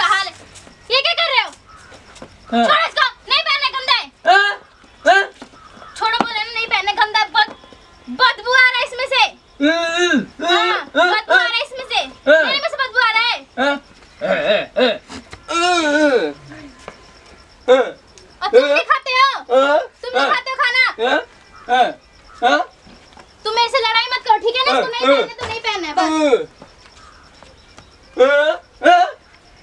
बुरा हाल है। ये क्या कर रहे हो? छोड़ो इसको, नहीं पहनना, गंदा है। छोड़ो, बोले ना नहीं पहनना, गंदा है, बदबू आ रहा है इसमें से। बदबू आ रहा है इसमें से, मेरे में से बदबू आ रहा है। और तुम नहीं खाते हो? तुम नहीं खाते हो खाना? तुम मेरे से लड़ाई मत करो, ठीक है ना? इसको नहीं पहनना तो नहीं पहनना है, बस।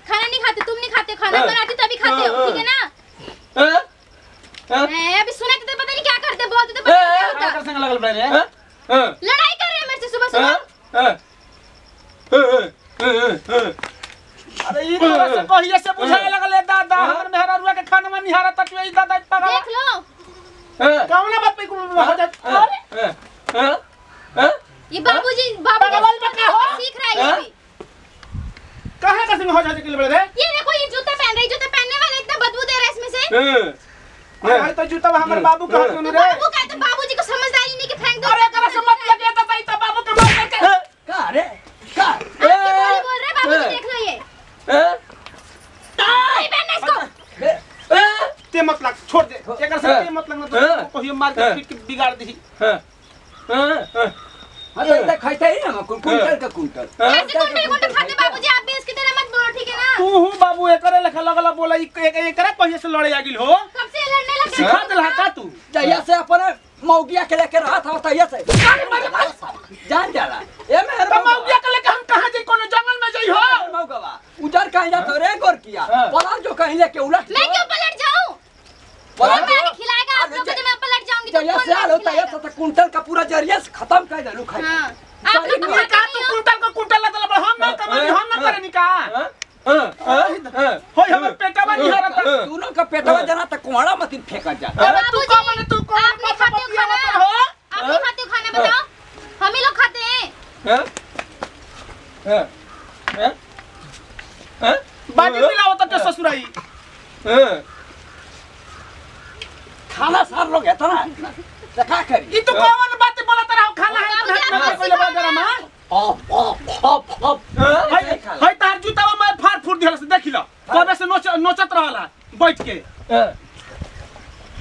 खाना नहीं खाते, तुम नहीं खाते, खाना बनाती तभी खाते हो, ठीक है ना? अभी सुना तो पता नहीं क्या करते, बोलते तो पता नहीं क्या होता। लड़ाई कर रहे हैं मेरे से सुबह सुबह। अरे ई तोरा से कहिए से बुझाए लगल है दादा, हमर मेहरा रुआ के खाना में निहारा तटवे ई दादा पागल। देख लो कौन बात पे हो जात। अरे ये बाबूजी सीख रहा है ये भी। कहां का सिंह हो जाते के बड़े रे? ये देखो, ये जूते पहन रही, जूते पहनने वाले इतना बदबू दे रहा है इसमें से। अरे तो जूता हमर बाबू कहां सुन रे? बाबू कहते, बाबूजी को समझदारी नहीं कि फेंक दो। अरे करा से मत लगे दादा, ई तो बाबू के मार के का रे का आपके बोल रहे बाबूजी, देख लो ये। नहीं पहनना इसको। ते मत लग, छोड़ दे एकर से, ते मत लगना तो कहियो मार के पीट के बिगाड़ दी। अरे त खाइते ही ना कुंटल का कुंटल। ऐसे कुंटल खाते बाबूजी, आप भी इसकी तरह मत बोलो, ठीक है ना? तू हूं बाबू एकरे लेखा लगला बोला, एकरे कहिए से लड़े आगिल हो। कब से लड़ने लगे? सिखा देला का तू? जहिया से अपन मौगिया के लेके रहा था तहिया से जान जाला ए मेहर मौगिया के लेके हम कहां जाई, कोनो जंगल में जाई हो? मौगवा उधर कहीं जा तो रे गोर किया पलट जो कहीं लेके उलट मैं क्यों पलट जाऊं? पलट पानी खिलाएगा आप लोग को, तो मैं पलट जाऊंगी। जहिया से आलो तहिया से कुंटल का पूरा जरिया से खत्म कर देलू खाई। हां, आप लोग ये का तू कुंटल को कुंटल लदल हम ना कमाई, हम ना करे निका। होय हमर पेटवा निहारा त दोनों का पेटवा जना त कुआड़ा मत फेंका जा। अरे तू का माने, तू को आप नहीं खाते हो खाना? आप नहीं खाते हो खाना, बताओ? हम ही लोग खाते हैं। बाजी मिलाओ त ससुराई खाना सार लोग है ना त का करी? ई तू कौन बात बोला तरह खाना है पहले बाजार में। हाय तार जूतावा मैं फाड़ फूट दिहला से देखिला, कबे से नोचत रहला बैठ के।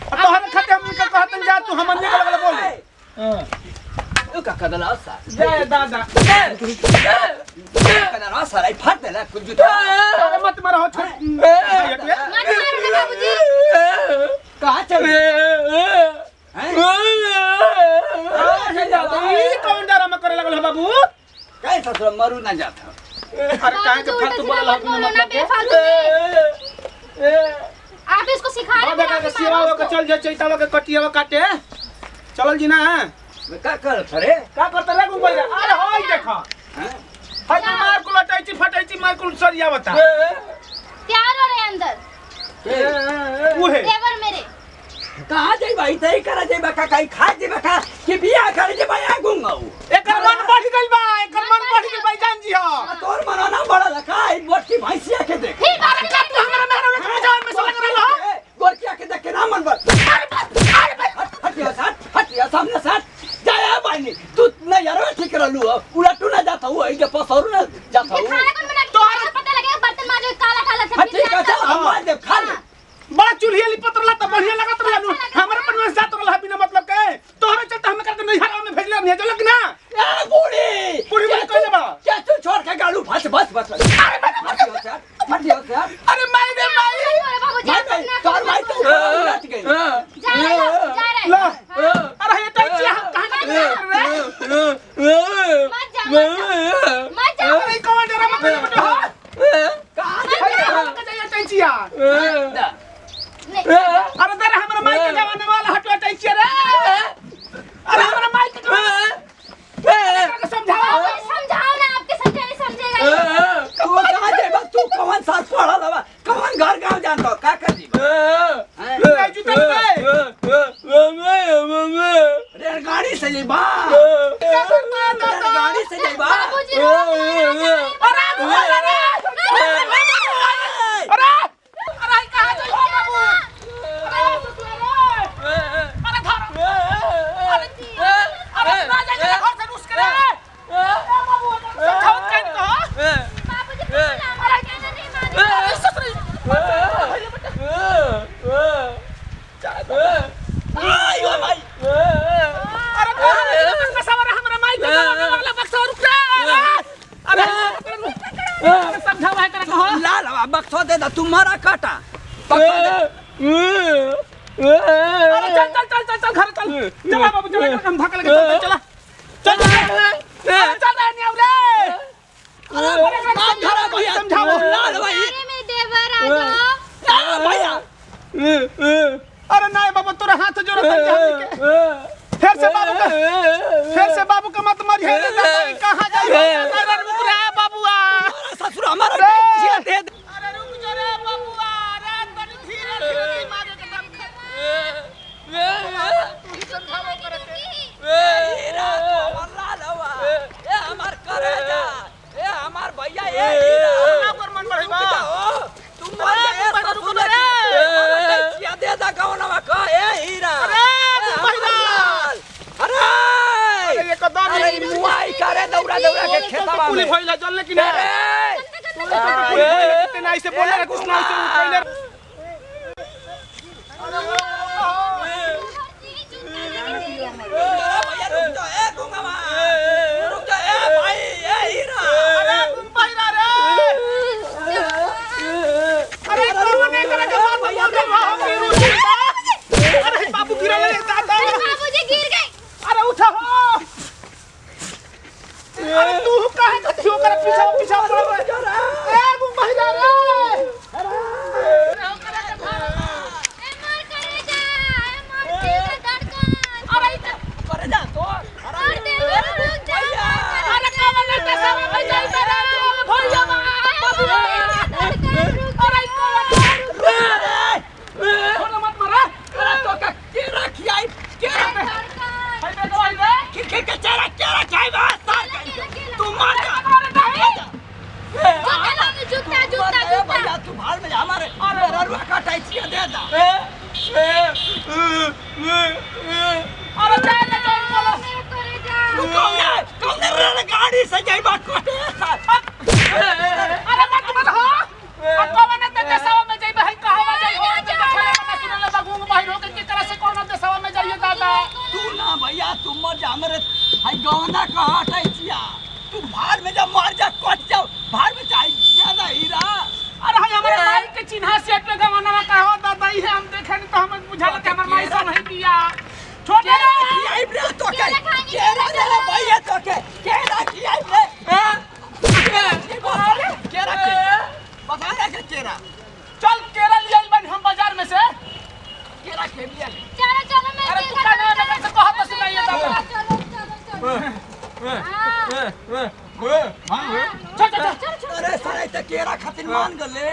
तोहरे खाते हम का कहतन जा, तू हमन निकल गला बोले। तू का कदला सा जय दादा कदला सा रे फाड़ देला कुछ जूता मत मारो छोड़। मत मारो ना बाबूजी। कहां चले ई कौन डरा में करे लगल है बाबू? काहे ससुर मरू ना जाता। अरे काहे के फालतू बोलल है मतलब के? आप इसको सिखा रहे बाबा का सेवा के चल जा, चैतावा के कटियावा काटे चलल जी ना। का कर रे का करत रे गुंबल? अरे होय देखा, हाय मार को लटाइची फटाइची मार को सरिया बता। तैयार हो रहे अंदर वो है देवर मेरे। कहां जाई भाई तई करा जाई बका काई खा दे बका कि बियाह कर दे भाई आ गुंगाऊ। एकर मन बढ़ गइल बा, एकर मन बढ़ गइल बा जान जी। हां तोर मना ना बड़ा लखा ई मोटी भैंसिया के देख। फिर बात कर तू हमरा मेहरा में जान में सलग रहल हो। गोरकिया के देख के ना मन बड़। हटिया सामने साथ जाया बानी तू ना यार ठीक रहलू उलटू ना जाता हूं ई के पसरू ना जाता हूं। खाना कौन बना? तोहरा पता लगेगा बर्तन मांजो काला काला सब। ठीक है चल हम मार दे खा ले। बड़ा चूल्ही वाली पतरला त बढ़िया लागत रहनु, हमरा पर में जात रहल बिना मतलब के। तोहरे चलते हम करके नहीं हरा में भेजले नहीं जलक ना। ए बूढ़ी पूरी बात कहले बा। क्या तू छोड़ के गालू बस बस बस। अरे हटियो यार अरे माई रे माई बाबूजी तोर भाई तो उलट गई। जा रहा ला है। अरे ये टैक्सी हम कहां के रे? मत जा मत जा। अरे कौन डरा मत करे बेटा? कहां का जाया टैक्सीया? अरे तेरे हमरा माई के जवाने वाला हटवा टैक्सी रे। अरे हमरा माई के समझाओ ना, आपके समझाने समझेगा। तू कहां जाबा? तू कौन साथ पढ़ा लबा? कौन घर गांव जानतो का कर दी? जूता ले रेलगाड़ी से जेबा। रेलगाड़ी से जेबा। बाबूजी अरे कहां जाई हो बाबू? अरे धर अरे ना जाए घर से रुस के रे। बाबू समझाओ कहीं तो। बाबूजी हमारा कहना नहीं मानेंगे। यार बक्सो दे दा तुम्हारा काटा अरे चल चल चल चल चल घर चल चला बाबू चला हम धक्का लगे चल चल चल रे नहीं रे अरे काम धरा भैया समझाओ लाल भाई अरे मेरे देवर आ जाओ भैया अरे नहीं बाबू तोरा हाथ जोड़ फिर से बाबू का मत मार कहां जाए अरे रुक रे बाबूआ ससुर हमारा दे दे अरे रुक जा रे बाबूआ रे तनी धीरे धीरे मारे के दम तू समझाओ करते हीरा लाल हवा ए हमार करे जा ए हमार भैया ए हीरा पर मन बढ़ाई तुम मत रुक रे क्या दे दा कौनवा का ए हीरा अरे ये कदम अरे मुआई करे दौड़ा दौड़ा के खेतवा में पुली भइला चल लेकिन कितना ऐसे बोले रे कुछ ना ऐसे पहले भैया रुक जा ए गुंगवा रुक जा ए भाई ए हीरा अरे तुम पहिरा रे अरे कौन नहीं करेगा भैया अरे बाबू गिरा ले दादा बाबूजी गिर गए अरे उठा हो अरे तू काहे कथियो कर पीछा पीछा पड़ रे ए तुम पहिरा रे गाड़ी से जाई बात कोटे अरे मत मत हो अकवा ने ते देशवा में जाई भाई कहवा जाई हो सुनले बागुंग बाहर होके की तरह से कौन देशवा में जाइए दादा तू ना भैया तुम मर जा हमरे हाय गवना का हटाई छिया तू भार में जा मार जा कट जा भार में जाई ज्यादा हीरा अरे हाय हमारे माई के चिन्हा सेट पे गवना का हो दादा ही हम देखे नहीं तो हमें बुझा के हमर माई सब नहीं किया छोटे आई ब्रे तो के केरा रे भैया तो के केरा की आई ब्रे केरा के बता रे के केरा चल केरा ले बन हम बाजार में से केरा के लिया चलो चलो मैं अरे तू काने में कैसे कहत सुनाइए दादा चल चल चल अरे सारे ते केरा खातिर मान गले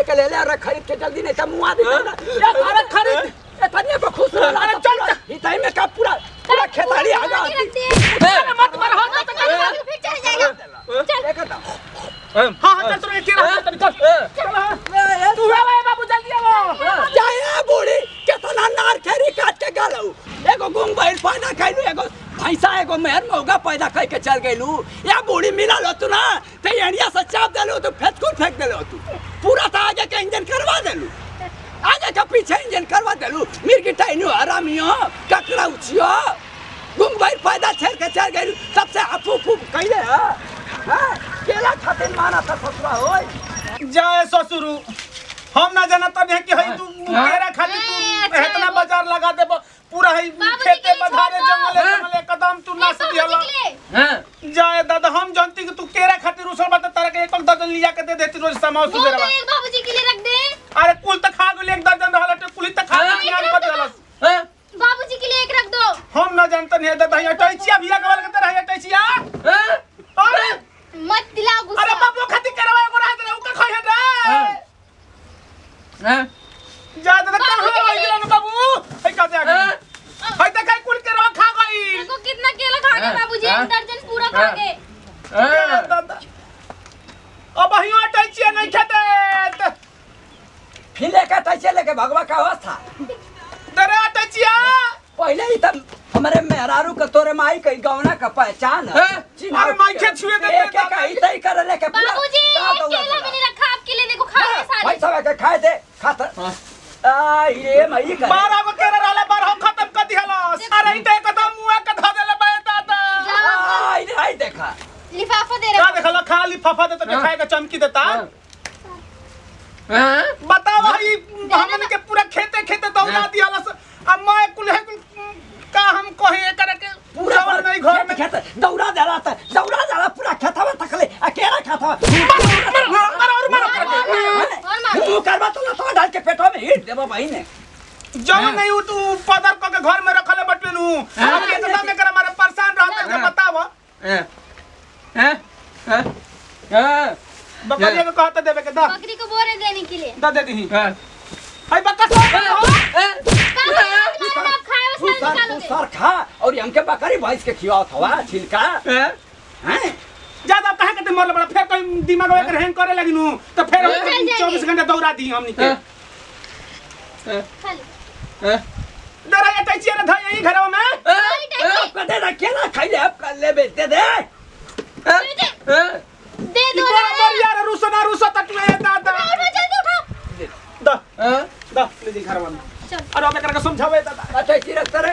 एक ले ले रे खरीद के जल्दी नहीं त मुआ दे या अरे खरीद ए तनिया को खुश रह अरे चल हिताई में का पूरा पूरा खेताड़ी आ गया अरे मत मर हो तो फिर चल जाएगा चल देखता हां हां चल तू केरा चल तू आवे बाबू जल्दी आओ जाया बूढ़ी केतना नार खेरी काट के गालू एगो गुंग बैल पैदा कैलू एगो भैंसा एगो मेहर मौगा पैदा कई के चल गइलू या बूढ़ी मिला लो तू ना ते एड़िया से चाप देलू तू फेंक देलू तू पूरा ता आगे के इंजन करवा देलू आगे का पीछे इंजन करवा देलू मिर्गी टाइनु हरामियो ककड़ा उछियो गुंग बैल पैदा छेड़ के चल गइलू सबसे अफू फू कइले हां केला खातिर माना था ससुरा होय जय ससुरु हम ना जानत नहीं कि हई तू केरा खाली तू इतना बाजार लगा दे पूरा हई खेते बधारे जंगले कदम तू नास दिहला हां जय दादा हम जानती कि तू केरा खातिर उसल बात तरह के एक दर्जन लिया के दे देती रोज समाव सुबह वो एक बाबूजी के लिए रख दे अरे कुल त खा गेल एक दर्जन रहला तो कुल त खा गेल यार पत रहला हां बाबूजी के लिए एक रख दो हम ना जानत नहीं दादा ये टैचिया भिया गवल के तरह ये टैचिया हां अरे मत दिलाओ गुस्सा अरे बाबू खातिर करवा एगो रात रे उका खइ है हां जा दादा कहां रह गेलन बाबू हई का दे आगे हई त कई कुल के रो खा गई देखो कितना केला खा गए बाबूजी एक दर्जन पूरा खा गए दादा अब हियो टैचिया नहीं खेते फिले का तैसे लेके भगवा का अवस्था दरे टैचिया पहले ही तब हमारे मेहरारू का तोरे माई कई गवना का पहचान अरे माई के छुए दे एक एक ही तई कर लेके पूरा बाबूजी केला भी नहीं रखा आपके लिए देखो खा गए सारे भाई सब के खाए दे खाता आ ये मई कर 12 गो केरा रहला 12 खत्म कर दिहला अरे ई त एकदम मुआ के ध देले बे दादा आई देखा लिफाफा दे का रहा देखला खाली तोहफा देता दिखाएगा चमकी देता बताओ भाई हमन के पूरा खेते खेते दौड़ा दिया अब मैं कुल्हे का हम कहे करके पूरा नहीं घर में खेत दौड़ा जाला पूरा खेतवा तकले अकेला खेतवा तू करबा तो डाल के पेटवा में हिट देबो भाई ने जो नहीं उ तू पदर को के घर में रखले बटनु अब ये तो में कर हमारे परेशान रहते के बताओ बकरी को कहता देवे के दा बकरी को बोरे देने के लिए दा दे दी हाय बकस सर खा और हमके बकरी भैंस के खियावत हवा छिलका हैं ज्यादा कहे के मरले बड़ा फिर कोई दिमाग में हैंग करे लगिनु तो फिर 24 घंटा दौड़ा दी हमनी के डरा ये टैची रे धई यही घरवा में आप कदे रखेला खाइले आप कर ले बेचते दे दे दो बराबर यार रुसा तटले दादा उठो जल्दी उठो दा दा ले जी घरवा में चल अरे मैं करके समझावे दादा अच्छा छी रख रे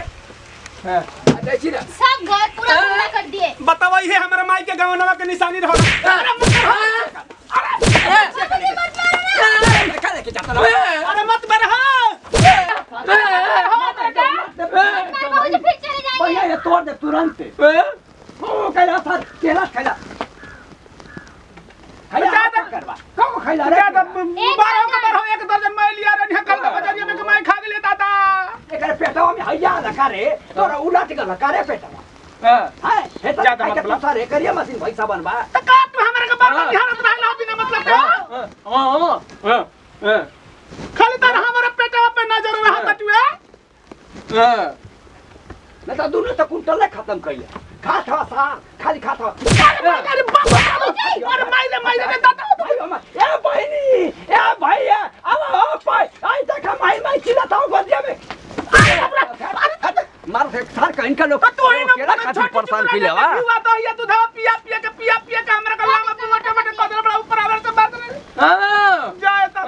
हां अच्छा छी रख सब घर पूरा गुंडा कर दिए बताओ ये हमारा माई के गवनवा के निशानी रहो अरे मत बर बाबूजी फिर चले जाएंगे भैया ये तोड़ दे तुरंत ओ कैला था केला खैला करवा कब खैला रे बारह का बारह एक दर्जन मैं लिया रे ढकल का बजारिया में कमाई खा ले दादा एकरे पेटवा में हैया लगा रे तोरा उलट गल का रे पेटवा हां हेता ज्यादा के मतलब तू सारे करिया मशीन पैसा बनबा त का तू हमरा के बात ध्यान रहला बिना मतलब हां खाली तर हमारा पेटवा पे नजर रहा तटुए न त दुनु त कुंटल खत्म कइले खात हो सा खाली खात हो अरे बाबा अरे माइले रे दादा ए बहिनी ए भैया अब पाई आई तक माई चिल्ला ताऊ गोदिया में मार फेंक सार कहीं का लोग तो ही केला खाती परेशान कइले वा हुआ तो ये तू धा पिया के हमरा का लामा पे मोटे कदर बड़ा ऊपर आवे तो बात नहीं हां जाए तब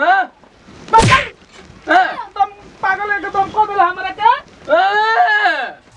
तुम पागल है तुम कदर हमरा के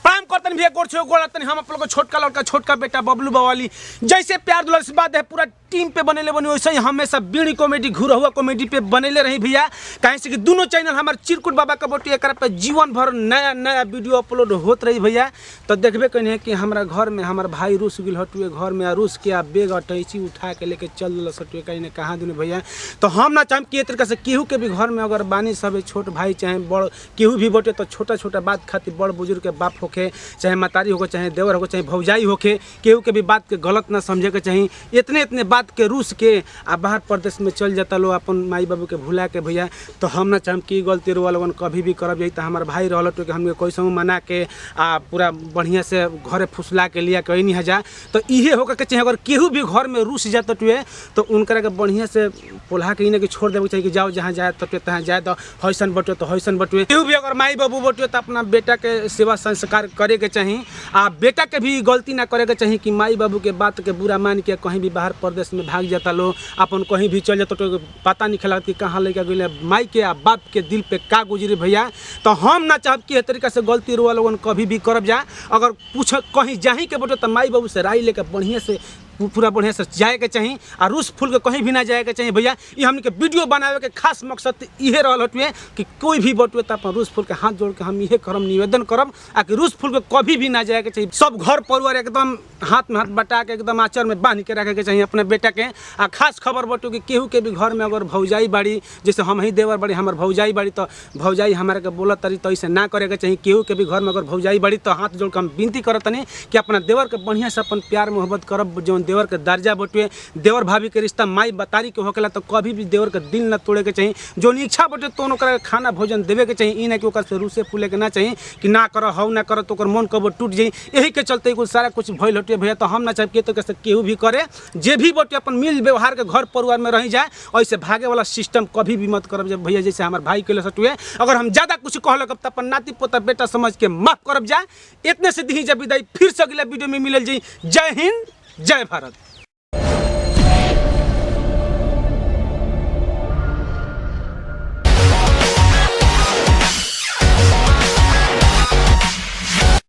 काम करतन भी गोड़ छो गोड़तन हम अपन को छोटका लड़का छोटका बेटा बबलू बवाली जैसे प्यार दुलार से बात है पूरा टीम पे बनेले बनी वैसे ही हमेशा बीड़ी कॉमेडी घुरा हुआ कॉमेडी पे बनेले रही भैया कहीं से कि दोनों चैनल हमारे चिरकुट बाबा का बोटी एक पे जीवन भर नया वीडियो अपलोड होत रही भैया तो देखबे कहीं है कि हमारा घर में हमारा भाई रूस गिल हटुए घर में रूस के आ बेग अटैची उठा के लेके चल सटुए कहीं ने कहाँ दुने भैया तो हम ना चाहे कि तरीका से केहू के भी घर में अगर बानी सब छोट भाई चाहे बड़ केहू भी बोटे तो छोटा बात खातिर बड़ बुजुर्ग के बाप होके चाहे मातारी होके चाहे देवर होके चाहे भौजाई होके केहू के भी बात के गलत ना समझे के चाहिए इतने बात के रूस के आ बाहर प्रदेश में चल जाता लो अपन माई बाबू के भुला के भैया तो हम ना चाहे कि गलती रोवा लोगन कभी भी करब जाई तो हमारे भाई रहल तो हमके कैसे मना के आ पूरा बढ़िया से घरे फुसला के लिया कहीं नहीं जा तो इहे होकर के चाहे अगर केहू भी घर में रूस जाता टुए तो उनकर के बढ़िया से पोल्हा के इन्हें छोड़ देवे चाहिए कि जाओ जहाँ जाए तो तहाँ जाए तो हईसन बटुए तो हईसन बटुए केहू भी अगर माई बाबू बटुए तो अपना बेटा के सेवा संस्कार करे के चाहिए आ बेटा के भी गलती ना करे के चाहिए कि माई बाबू के बात के बुरा मान के कहीं भी बाहर प्रदेश में भाग जाता लो अपन कहीं भी चल जाता तो पता नहीं खेला कि कहाँ लेके गए माई के आ बाप के दिल पे का गुजरे भैया तो हम ना चाहब कि तरीका से गलती रुआ लोगन कभी भी करब जा अगर पूछ कहीं जाही के बटे तो माई बाबू से राय लेकर बढ़िया से पूरा बढ़िया से जाए के चाहिए और रूस फूल के कहीं भी ना जाए के चाहिए भैया ये हमने के वीडियो बनावे के खास मकसद इहे रहल हटुए कि कोई भी बटुए तो अपन रूस फूल के हाथ जोड़ के हम इहे करम निवेदन करम आ कि रूस फूल के कभी भी ना जाए के चाहिए सब घर परिवार एकदम हाथ में हाथ बटा के एकदम आचर में बांध के रखे के चाहिए अपने बेटा के आ खास खबर बटू कि केहू के भी घर में अगर भौजाई बाड़ी जैसे हम ही देवर बाड़ी हमार भौजाई बाड़ी तो भौजाई हमारे के बोलत तरी तो ऐसे ना करे के चाहिए केहू के भी घर में अगर भौजाई बाड़ी तो हाथ जोड़ के हम विनती करतनी कि अपना देवर के बढ़िया से अपन प्यार मोहब्बत करब जो देवर के दर्जा बटुए देवर भाभी के रिश्ता माई बतारी के होकेला तो कभी भी देवर के दिल न तोड़े के चाहिए जो इच्छा बटे तो ओकरा खाना भोजन देवे के चाहिए ई ना कि ओकर से रूसे फूले के ना चाहिए कि ना करो हौ ना करो तो ओकर मन कबो टूट जाई यही के चलते कुछ सारा कुछ भइल हटे भैया तो हम ना चाहे कि तो कैसे केहू भी करे जे भी बटे अपन मिल व्यवहार के घर परिवार में रही जाए ऐसे भागे वाला सिस्टम कभी भी मत करब जब भैया जैसे हमारे भाई के सटुए अगर हम ज्यादा कुछ कहलक तो अपन नाती पोता बेटा समझ के माफ करब जाए इतने से दी जब विदाई फिर से अगला वीडियो में मिलल जाई जय हिंद जय भारत।